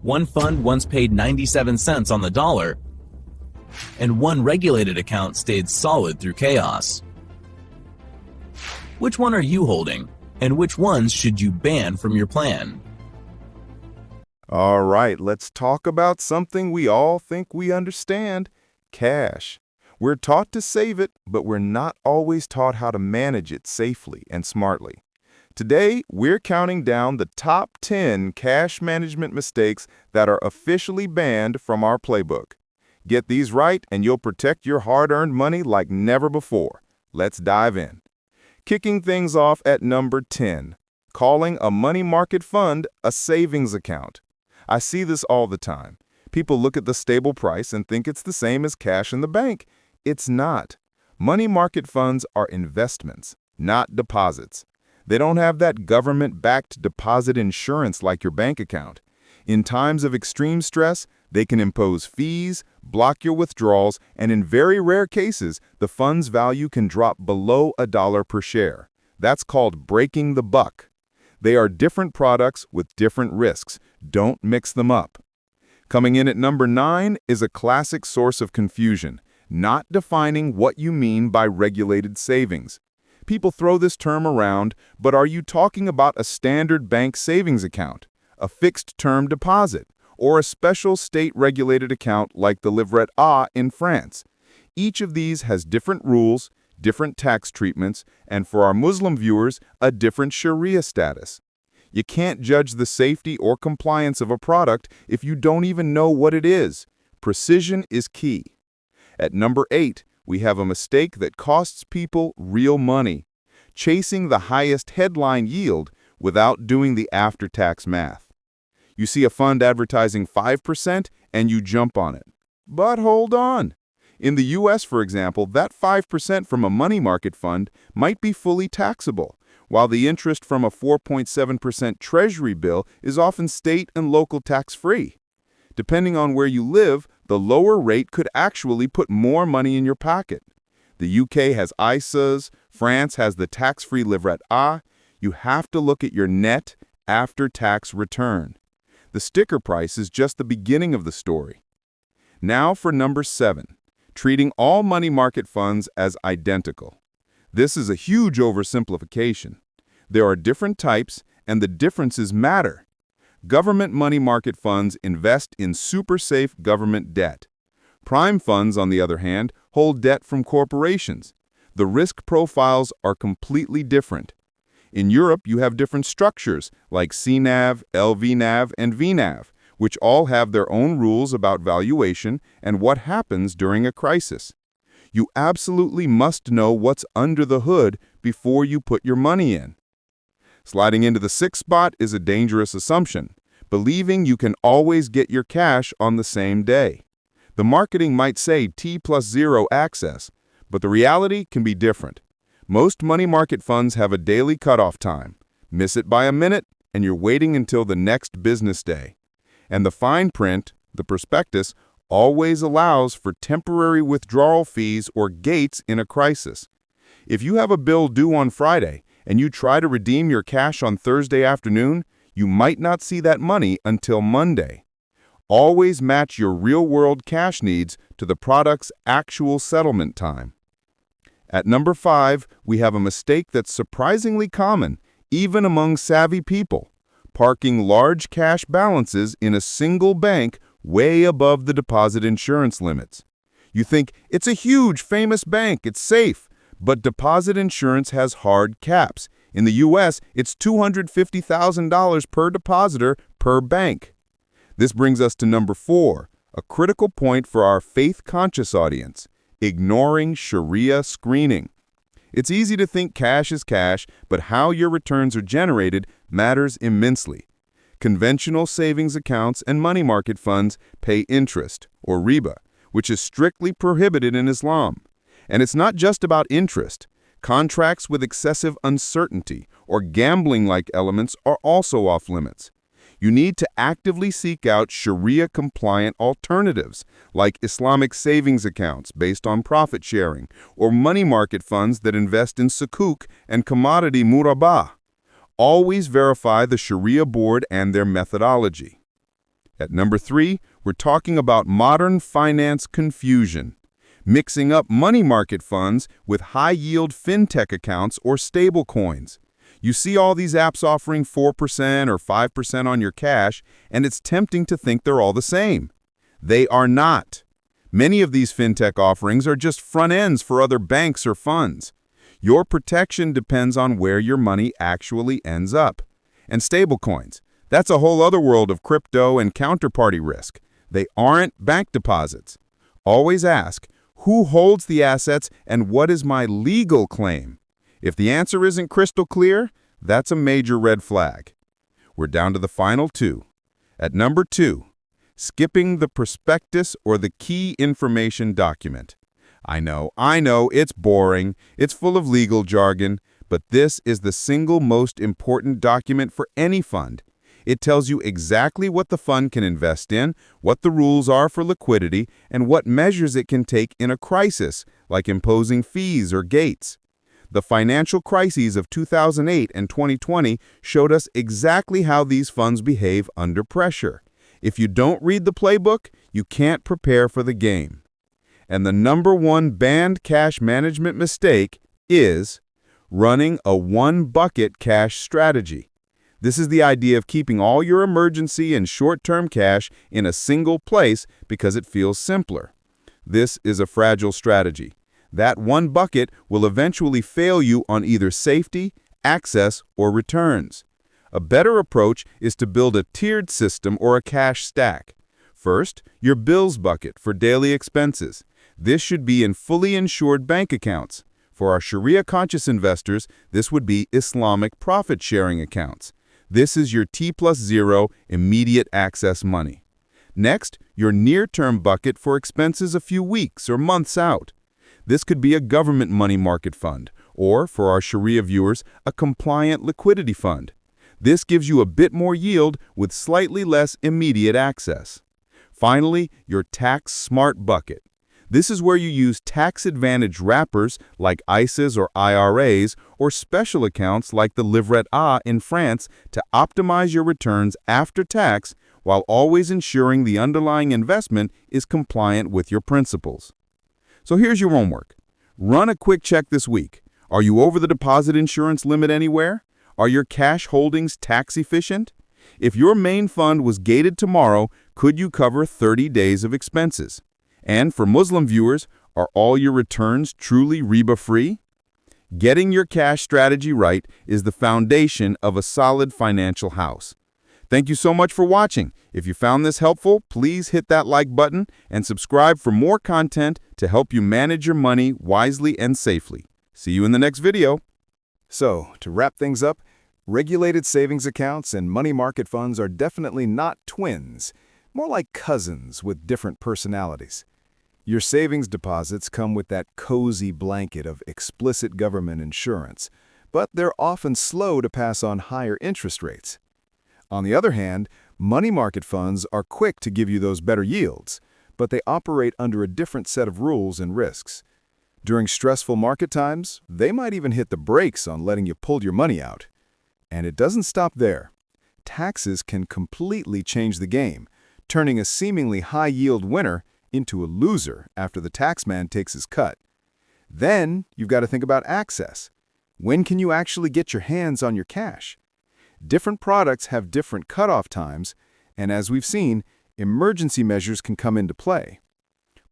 One fund once paid 97 cents on the dollar, and one regulated account stayed solid through chaos. Which one are you holding, and which ones should you ban from your plan? All right, let's talk about something we all think we understand: cash. We're taught to save it, but we're not always taught how to manage it safely and smartly. Today, we're counting down the top 10 cash management mistakes that are officially banned from our playbook. Get these right, and you'll protect your hard-earned money like never before. Let's dive in. Kicking things off at number 10, calling a money market fund a savings account. I see this all the time. People look at the stable price and think it's the same as cash in the bank. It's not. Money market funds are investments, not deposits. They don't have that government-backed deposit insurance like your bank account. In times of extreme stress, they can impose fees, block your withdrawals, and in very rare cases, the fund's value can drop below $1 per share. That's called breaking the buck. They are different products with different risks. Don't mix them up. Coming in at number 9 is a classic source of confusion: not defining what you mean by regulated savings. People throw this term around, but are you talking about a standard bank savings account, a fixed-term deposit, or a special state-regulated account like the Livret A in France? Each of these has different rules, different tax treatments, and for our Muslim viewers, a different Shariah status. You can't judge the safety or compliance of a product if you don't even know what it is. Precision is key. At number 8, we have a mistake that costs people real money: chasing the highest headline yield without doing the after-tax math. You see a fund advertising 5% and you jump on it. But hold on. In the US, for example, that 5% from a money market fund might be fully taxable, while the interest from a 4.7% Treasury bill is often state and local tax-free. Depending on where you live, the lower rate could actually put more money in your pocket. The UK has ISAs, France has the tax-free Livret A. You have to look at your net after-tax return. The sticker price is just the beginning of the story. Now for number 7, treating all money market funds as identical. This is a huge oversimplification. There are different types, and the differences matter. Government money market funds invest in super safe government debt. Prime funds, on the other hand, hold debt from corporations. The risk profiles are completely different. In Europe, you have different structures like CNAV, LVNAV, and VNAV, which all have their own rules about valuation and what happens during a crisis. You absolutely must know what's under the hood before you put your money in. Sliding into the 6th spot is a dangerous assumption, believing you can always get your cash on the same day. The marketing might say T+0 access, but the reality can be different. Most money market funds have a daily cutoff time. Miss it by a minute, and you're waiting until the next business day. And the fine print, the prospectus, always allows for temporary withdrawal fees or gates in a crisis. If you have a bill due on Friday and you try to redeem your cash on Thursday afternoon, you might not see that money until Monday. Always match your real-world cash needs to the product's actual settlement time. At number 5, we have a mistake that's surprisingly common, even among savvy people: parking large cash balances in a single bank way above the deposit insurance limits. You think, it's a huge, famous bank, it's safe. But deposit insurance has hard caps. In the U.S., it's $250,000 per depositor per bank. This brings us to number 4, a critical point for our faith-conscious audience: ignoring Shariah screening. It's easy to think cash is cash, but how your returns are generated matters immensely. Conventional savings accounts and money market funds pay interest, or riba, which is strictly prohibited in Islam. And it's not just about interest. Contracts with excessive uncertainty or gambling-like elements are also off-limits. You need to actively seek out Shariah-compliant alternatives, like Islamic savings accounts based on profit sharing, or money market funds that invest in sukuk and commodity murabaha. Always verify the Shariah board and their methodology. At number 3, we're talking about modern finance confusion, mixing up money market funds with high-yield fintech accounts or stablecoins. You see all these apps offering 4% or 5% on your cash, and it's tempting to think they're all the same. They are not. Many of these fintech offerings are just front ends for other banks or funds. Your protection depends on where your money actually ends up. And stablecoins, that's a whole other world of crypto and counterparty risk. They aren't bank deposits. Always ask, who holds the assets and what is my legal claim? If the answer isn't crystal clear, that's a major red flag. We're down to the final 2. At number 2, skipping the prospectus or the key information document. I know, it's boring, it's full of legal jargon, but this is the single most important document for any fund. It tells you exactly what the fund can invest in, what the rules are for liquidity, and what measures it can take in a crisis, like imposing fees or gates. The financial crises of 2008 and 2020 showed us exactly how these funds behave under pressure. If you don't read the playbook, you can't prepare for the game. And the number 1 banned cash management mistake is running a one-bucket cash strategy. This is the idea of keeping all your emergency and short-term cash in a single place because it feels simpler. This is a fragile strategy. That one bucket will eventually fail you on either safety, access, or returns. A better approach is to build a tiered system or a cash stack. First, your bills bucket for daily expenses. This should be in fully insured bank accounts. For our Sharia-conscious investors, this would be Islamic profit-sharing accounts. This is your T+0 immediate access money. Next, your near-term bucket for expenses a few weeks or months out. This could be a government money market fund, or, for our Sharia viewers, a compliant liquidity fund. This gives you a bit more yield with slightly less immediate access. Finally, your tax-smart bucket. This is where you use tax-advantage wrappers like ISAs or IRAs or special accounts like the Livret A in France to optimize your returns after tax while always ensuring the underlying investment is compliant with your principles. So here's your homework. Run a quick check this week. Are you over the deposit insurance limit anywhere? Are your cash holdings tax efficient? If your main fund was gated tomorrow, could you cover 30 days of expenses? And for Muslim viewers, are all your returns truly riba-free? Getting your cash strategy right is the foundation of a solid financial house. Thank you so much for watching. If you found this helpful, please hit that like button and subscribe for more content to help you manage your money wisely and safely. See you in the next video. So, to wrap things up, regulated savings accounts and money market funds are definitely not twins, more like cousins with different personalities. Your savings deposits come with that cozy blanket of explicit government insurance, but they're often slow to pass on higher interest rates. On the other hand, money market funds are quick to give you those better yields, but they operate under a different set of rules and risks. During stressful market times, they might even hit the brakes on letting you pull your money out. And it doesn't stop there. Taxes can completely change the game, turning a seemingly high-yield winner into a loser after the taxman takes his cut. Then, you've got to think about access. When can you actually get your hands on your cash? Different products have different cutoff times, and as we've seen, emergency measures can come into play.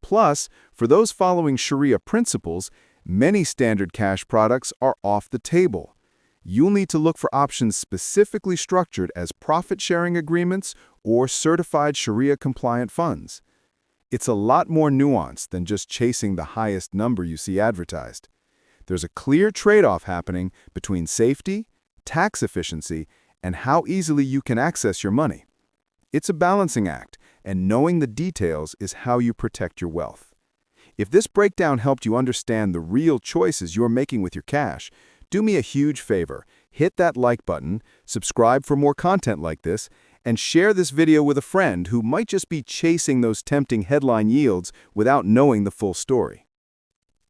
Plus, for those following Sharia principles, many standard cash products are off the table. You'll need to look for options specifically structured as profit-sharing agreements or certified Sharia-compliant funds. It's a lot more nuanced than just chasing the highest number you see advertised. There's a clear trade-off happening between safety, tax efficiency, and how easily you can access your money. It's a balancing act, and knowing the details is how you protect your wealth. If this breakdown helped you understand the real choices you're making with your cash, do me a huge favor. Hit that like button, subscribe for more content like this, and share this video with a friend who might just be chasing those tempting headline yields without knowing the full story.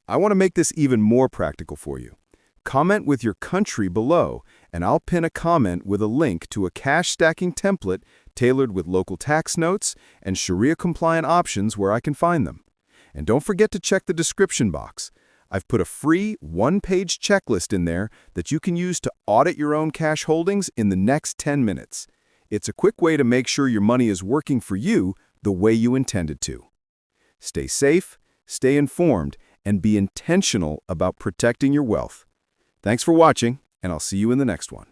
I want to make this even more practical for you. Comment with your country below, and I'll pin a comment with a link to a cash stacking template tailored with local tax notes and Shariah-compliant options where I can find them. And don't forget to check the description box. I've put a free one-page checklist in there that you can use to audit your own cash holdings in the next 10 minutes. It's a quick way to make sure your money is working for you the way you intended to. Stay safe, stay informed, and be intentional about protecting your wealth. Thanks for watching, and I'll see you in the next one.